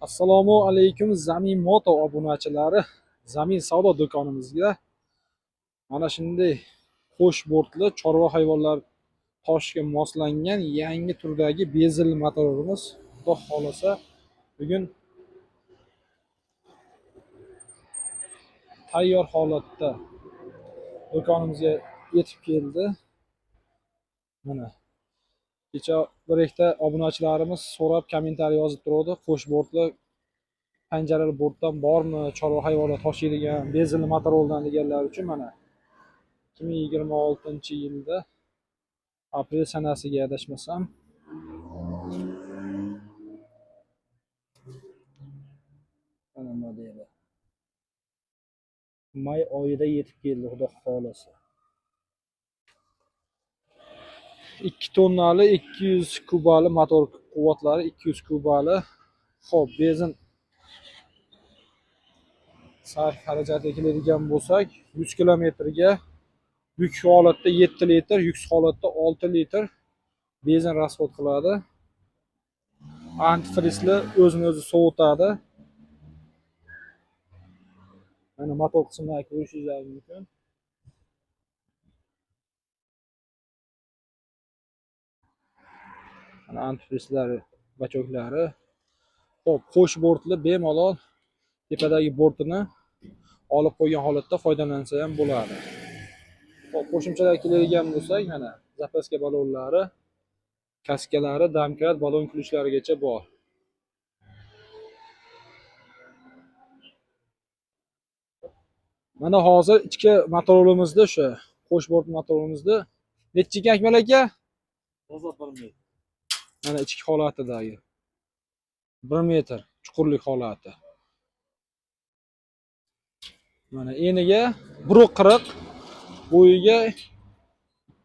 Assalomu alaykum Zamin Moto obunachilari. Zamin savdo do'konimizga mana shunday qo'sh bortli chorva hayvonlar toshiga moslangan yangi turdagi bezel motorimiz Xudo xolasa bugun tayyor holatda do'konimizga yetib keldi. Mana kecha bir ikkita obunachilarimiz so'rab kommentariy yozib turadi. Qo'sh bortli panjarali bortdan bormi chorva hayvonlar toshiydigan bezelli motoroldan deganlar uchun mana 2026-yilda aprel sanasiga adashmasam mana modeli may oyida yetib keldi xudo xolasa. 2 tonnali 200 kubali motor quvvatlari 200 kubali. Xo'p, benzin sarf xarajatiga keladigan bo'lsak 100 kilometrga yuk holatda 7 litr, yuksiz holatda 6 litr benzin rasxod qiladi. Antifrizli o'zini o'zi sovutadi. Mana motor qismini ko'rishingiz mumkin. Mana antifrizlari, bachoklari. Xo'p, qo'sh bortli bemalol tepadagi bortini olib qo'ygan holatda foydalansa ham bo'ladi. Xo'p, qo'shimchalar keladigan bo'lsak, mana zapaska balonlari, kaskalari, domkrat, balon kulishlarigacha bor. Mana hozir ichki motorimizda o'sha qo'sh bort motorimizda necha ekan Akmal aka? Hozir 1 metr. Mana ichki holatidagi 1 metr chuqurlik holati. Mana eniga 1.40, bo'yiga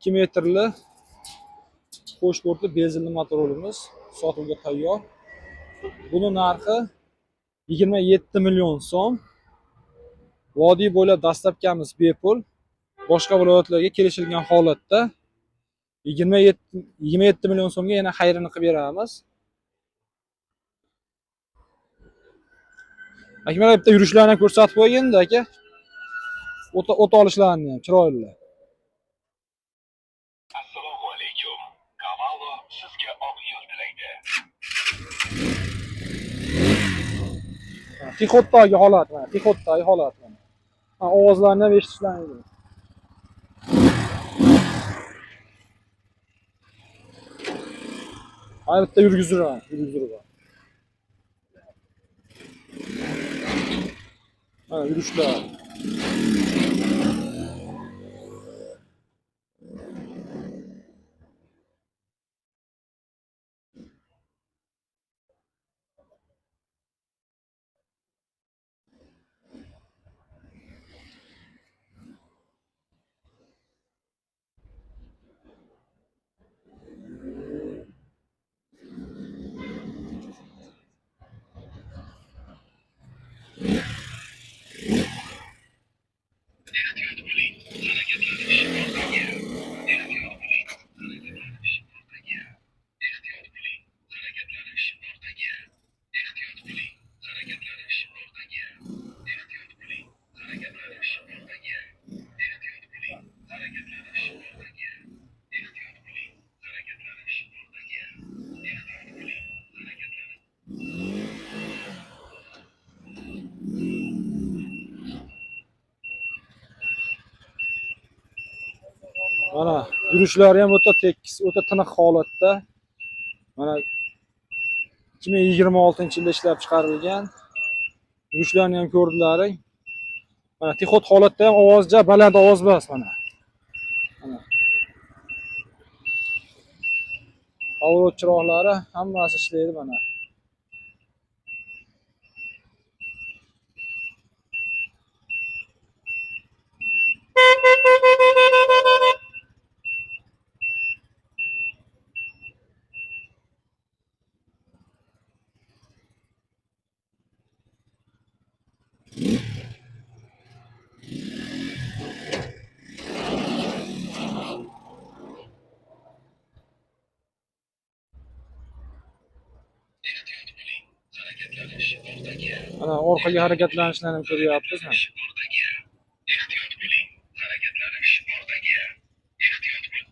2 metrli qo'sh bortli bezelli motorimiz sotuvga tayyor. Buni narxi 27 million so'm. Vodiy bo'ylab dastlabkamiz bepul. Boshqa viloyatlarga kelishilgan holatda 27 million so'mga yana xayrini qilib beramiz. Akmal aka, bitta yurishlarni ko'rsatib qo'ygin-da aka. O't olishlarini ham chiroyli. Assalomu alaykum. Cavallo sizga oq yo'l tilaydi. Pixotdagi holat mana, pixotdagi holat mana. Ovozlarni ham eshitishlaringiz mumkin. Mana bitta yurgizuraman. Mana yurishlar. Ehtiyot bo'ling. Harakatlanish o'rtaga. Ehtiyot bo'ling. Harakatlanish o'rtaga. Ehtiyot bo'ling. Harakatlanish o'rtaga. Ehtiyot bo'ling. Harakatlanish o'rtaga. Ehtiyot bo'ling. Harakatlanish o'rtaga. Ehtiyot bo'ling. Harakatlanish o'rtaga. Ehtiyot bo'ling. Harakatlanish o'rtaga. Ehtiyot bo'ling. Mana yurishlari ham o'ta tekis, o'ta tiniq holatda. Mana 2026-yilda ishlab chiqarilgan. Yurishlarini ham ko'rdilaring. Mana texot holatda ham ovozja baland ovoz emas mana. Mana. Pоворot chiroqlari hammasi ishlaydi mana. Ehtiyot bo'ling. Harakatlanish Ana orqaga harakatlanishlarni ko'ryapmiz. O'rtaga ehtiyot bo'ling. Harakatlanish o'rtaga ehtiyot bo'ling.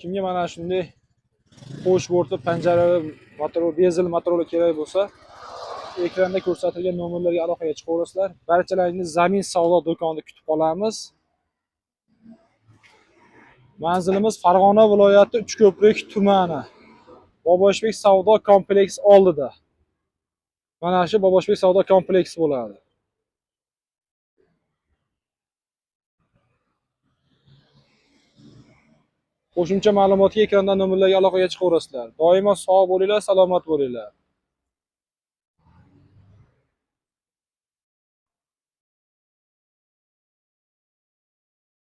Kimga mana shunday dashbordli panjarali motor, bezel motorli kerak bo'lsa, ekranda ko'rsatilgan nomerlarga aloqaga chiqaverasizlar. Barchalaringizni Zamin savdo do'konida kutib qolamiz. Manzilimiz Farg'ona viloyati Uchko'prik tumani. Boboshbek savdo kompleksi oldida. Mana shu Boboshbek savdo kompleksi bo'ladi. Qo'shimcha ma'lumotga ekrandan nomerlarga aloqaga chiqaverasizlar. Doimo sog' bo'linglar, salomat bo'linglar.